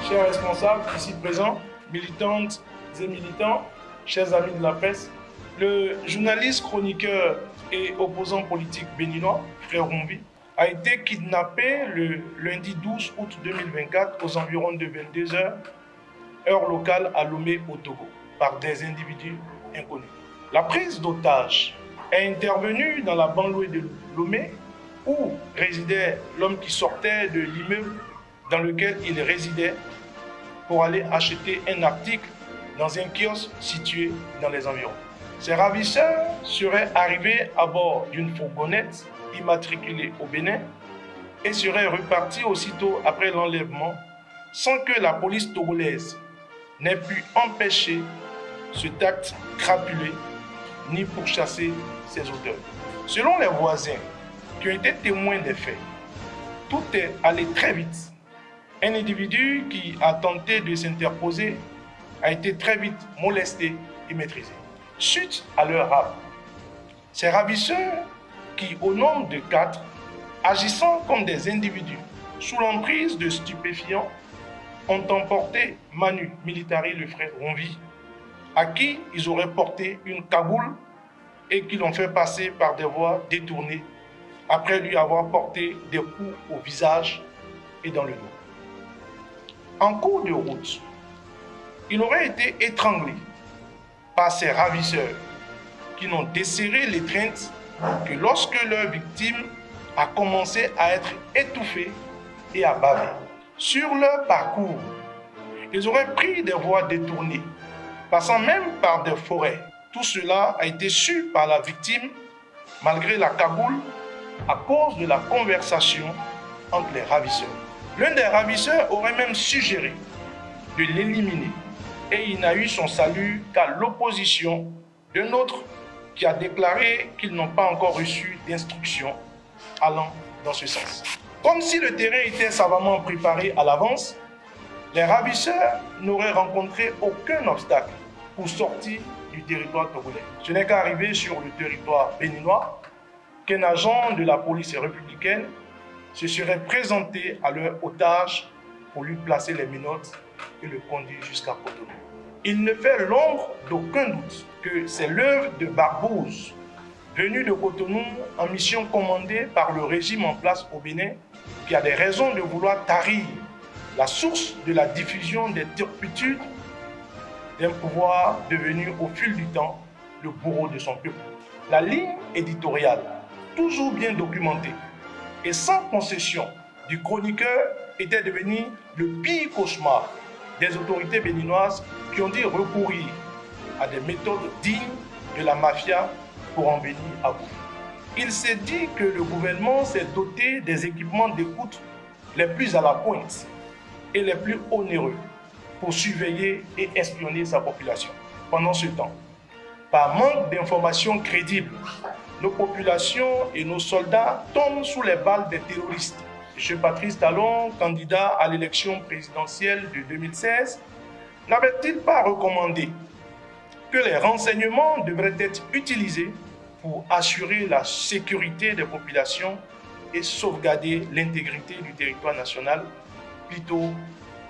chers responsables ici présents, militantes et militants, chers amis de la presse, le journaliste, chroniqueur et opposant politique béninois, Frère Rombi, a été kidnappé le lundi 12 août 2024 aux environs de 22 h, heure locale à Lomé au Togo, par des individus inconnus. La prise d'otage est intervenue dans la banlieue de Lomé où résidait l'homme qui sortait de l'immeuble dans lequel il résidait pour aller acheter un article dans un kiosque situé dans les environs. Ces ravisseurs seraient arrivés à bord d'une fourgonnette immatriculée au Bénin et seraient repartis aussitôt après l'enlèvement sans que la police togolaise n'ait pu empêcher cet acte crapuleux ni pourchasser ses auteurs. Selon les voisins qui ont été témoins des faits, tout est allé très vite. Un individu qui a tenté de s'interposer a été très vite molesté et maîtrisé. Suite à leur rap, ces ravisseurs qui, au nombre de 4, agissant comme des individus sous l'emprise de stupéfiants, ont emporté Manu Militari, le frère Rombi, à qui ils auraient porté une cagoule et qui l'ont fait passer par des voies détournées après lui avoir porté des coups au visage et dans le dos. En cours de route, il aurait été étranglé par ces ravisseurs qui n'ont desserré l'étreinte que lorsque leur victime a commencé à être étouffée et à baver. Sur leur parcours, ils auraient pris des voies détournées, passant même par des forêts. Tout cela a été su par la victime, malgré la cagoule, à cause de la conversation entre les ravisseurs. L'un des ravisseurs aurait même suggéré de l'éliminer et il n'a eu son salut qu'à l'opposition d'un autre qui a déclaré qu'ils n'ont pas encore reçu d'instructions allant dans ce sens. Comme si le terrain était savamment préparé à l'avance, les ravisseurs n'auraient rencontré aucun obstacle pour sortir du territoire togolais. Ce n'est qu'arrivé sur le territoire béninois qu'un agent de la police républicaine se serait présenté à leur otage pour lui placer les menottes et le conduire jusqu'à Cotonou. Il ne fait l'ombre d'aucun doute que c'est l'œuvre de Barbouz, venu de Cotonou en mission commandée par le régime en place au Bénin, qui a des raisons de vouloir tarir la source de la diffusion des turpitudes d'un pouvoir devenu au fil du temps le bourreau de son peuple. La ligne éditoriale, toujours bien documentée et sans concession du chroniqueur, était devenue le pire cauchemar des autorités béninoises qui ont dû recourir à des méthodes dignes de la mafia pour en venir à bout. Il s'est dit que le gouvernement s'est doté des équipements d'écoute les plus à la pointe et les plus onéreux pour surveiller et espionner sa population. Pendant ce temps, par manque d'informations crédibles, nos populations et nos soldats tombent sous les balles des terroristes. M. Patrice Talon, candidat à l'élection présidentielle de 2016, n'avait-il pas recommandé que les renseignements devraient être utilisés pour assurer la sécurité des populations et sauvegarder l'intégrité du territoire national plutôt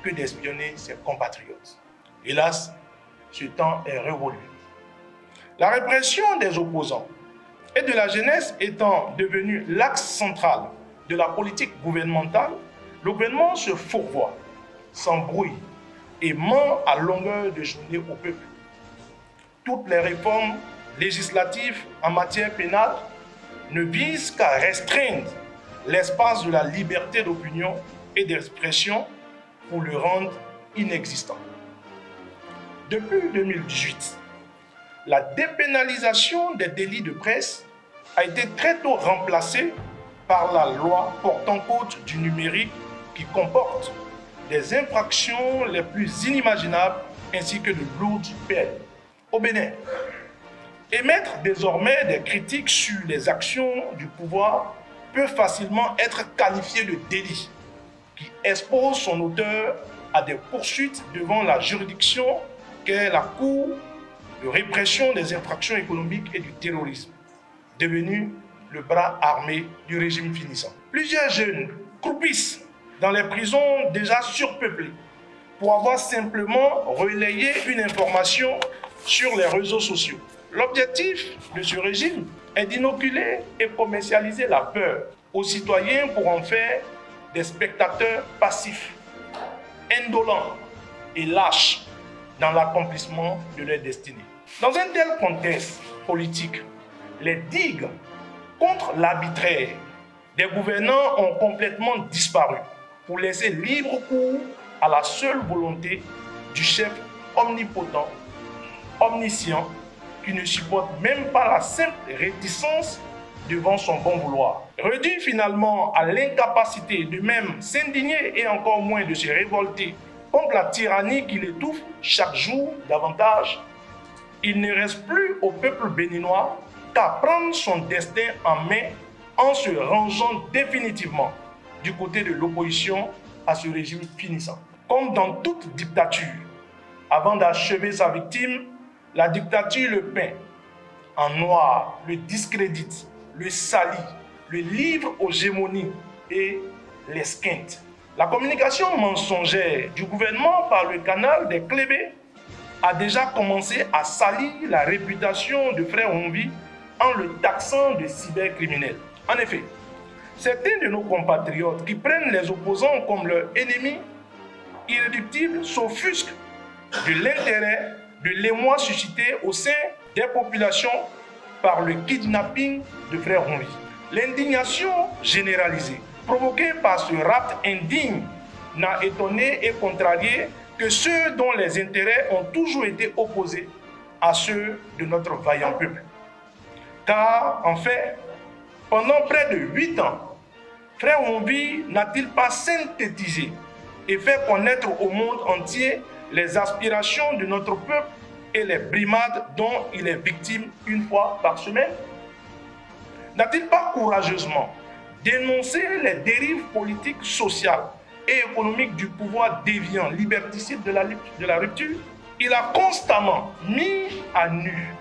que d'espionner ses compatriotes? Hélas, ce temps est révolu. La répression des opposants et de la jeunesse étant devenue l'axe central de la politique gouvernementale, le gouvernement se fourvoie, s'embrouille et ment à longueur de journée au peuple. Toutes les réformes législatives en matière pénale ne visent qu'à restreindre l'espace de la liberté d'opinion et d'expression pour le rendre inexistant. Depuis 2018, la dépénalisation des délits de presse a été très tôt remplacée par la loi portant code du numérique qui comporte des infractions les plus inimaginables ainsi que de lourdes peines. Au Bénin, émettre désormais des critiques sur les actions du pouvoir peut facilement être qualifié de délit qui expose son auteur à des poursuites devant la juridiction qu'est la Cour de répression des infractions économiques et du terrorisme, devenue le bras armé du régime finissant. Plusieurs jeunes croupissent dans les prisons déjà surpeuplées pour avoir simplement relayé une information sur les réseaux sociaux. L'objectif de ce régime est d'inoculer et commercialiser la peur aux citoyens pour en faire des spectateurs passifs, indolents et lâches dans l'accomplissement de leur destinée. Dans un tel contexte politique, les digues contre l'arbitraire des gouvernants ont complètement disparu pour laisser libre cours à la seule volonté du chef omnipotent, omniscient, qui ne supporte même pas la simple réticence devant son bon vouloir. Réduit finalement à l'incapacité de même s'indigner et encore moins de se révolter contre la tyrannie qui l'étouffe chaque jour davantage, il ne reste plus au peuple béninois qu'à prendre son destin en main en se rangeant définitivement du côté de l'opposition à ce régime finissant. Comme dans toute dictature, avant d'achever sa victime, la dictature le peint en noir, le discrédite, le salit, le livre aux gémonies et l'esquinte. La communication mensongère du gouvernement par le canal des Clébés a déjà commencé à salir la réputation de Frère Honvi en le taxant de cybercriminel. En effet, certains de nos compatriotes qui prennent les opposants comme leurs ennemis irréductibles s'offusquent de l'intérêt de l'émoi suscité au sein des populations par le kidnapping de Frère Honvi. L'indignation généralisée provoquée par ce rapt indigne n'a étonné et contrarié que ceux dont les intérêts ont toujours été opposés à ceux de notre vaillant peuple. Car, en fait, pendant près de 8 ans, Frère Honvi n'a-t-il pas synthétisé et fait connaître au monde entier les aspirations de notre peuple et les brimades dont il est victime une fois par semaine? N'a-t-il pas courageusement dénoncé les dérives politiques, sociales et économiques du pouvoir déviant, liberticide de la rupture? Il a constamment mis à nu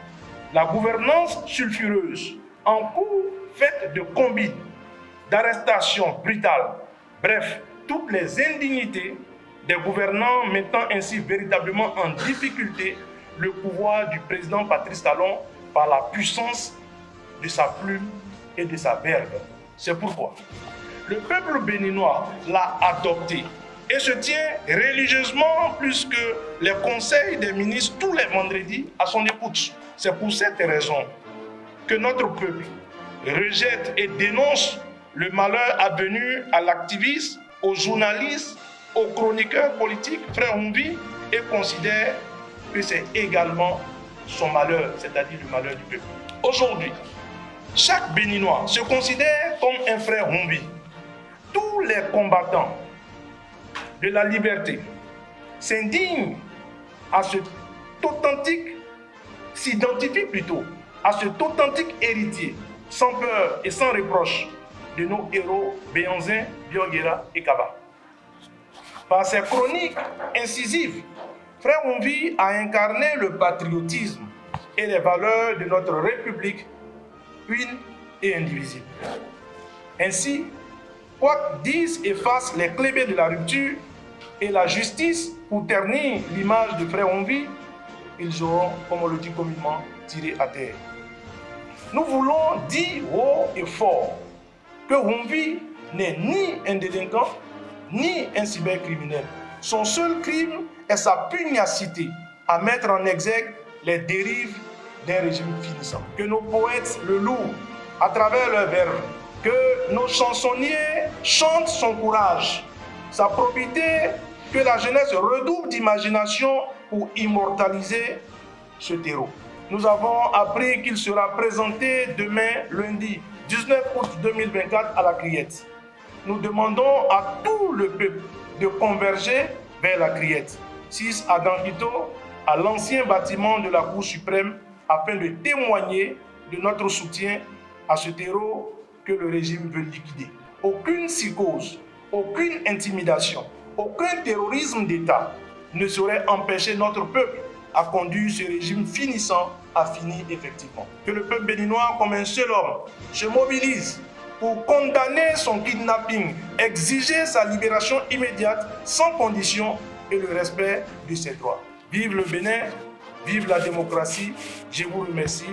la gouvernance sulfureuse en cours faite de combines, d'arrestations brutales, bref, toutes les indignités des gouvernants mettant ainsi véritablement en difficulté le pouvoir du président Patrice Talon par la puissance de sa plume et de sa verve. C'est pourquoi le peuple béninois l'a adopté et se tient religieusement plus que les conseils des ministres tous les vendredis à son écoute. C'est pour cette raison que notre peuple rejette et dénonce le malheur advenu à l'activiste, aux journalistes, aux chroniqueurs politiques, Frère Honvi, et considère que c'est également son malheur, c'est-à-dire le malheur du peuple. Aujourd'hui, chaque Béninois se considère comme un Frère Honvi. Tous les combattants de la liberté s'indignent à cet authentique, s'identifient plutôt à cet authentique héritier, sans peur et sans reproche, de nos héros Béhanzin, Bioguera et Kaba. Par ses chroniques incisives, Frère Honvi a incarné le patriotisme et les valeurs de notre République, une et indivisible. Ainsi, quoi que disent et fassent les Clébés de la rupture et la justice pour ternir l'image de Frère Honvi, ils auront, comme on le dit communément, tiré à terre. Nous voulons dire haut et fort que Honvi n'est ni un délinquant, ni un cybercriminel. Son seul crime est sa pugnacité à mettre en exergue les dérives d'un régime finissant. Que nos poètes le louent à travers leurs vers, que nos chansonniers chantent son courage, sa probité, que la jeunesse redouble d'imagination pour immortaliser ce terreau. Nous avons appris qu'il sera présenté demain, lundi 19 août 2024 à la Criette. Nous demandons à tout le peuple de converger vers la Criette, 6 à Danquito, à l'ancien bâtiment de la Cour suprême, afin de témoigner de notre soutien à ce terreau que le régime veut liquider. Aucune psychose, aucune intimidation, aucun terrorisme d'État ne saurait empêcher notre peuple à conduire ce régime finissant à finir effectivement. Que le peuple béninois, comme un seul homme, se mobilise pour condamner son kidnapping, exiger sa libération immédiate, sans condition, et le respect de ses droits. Vive le Bénin, vive la démocratie. Je vous remercie.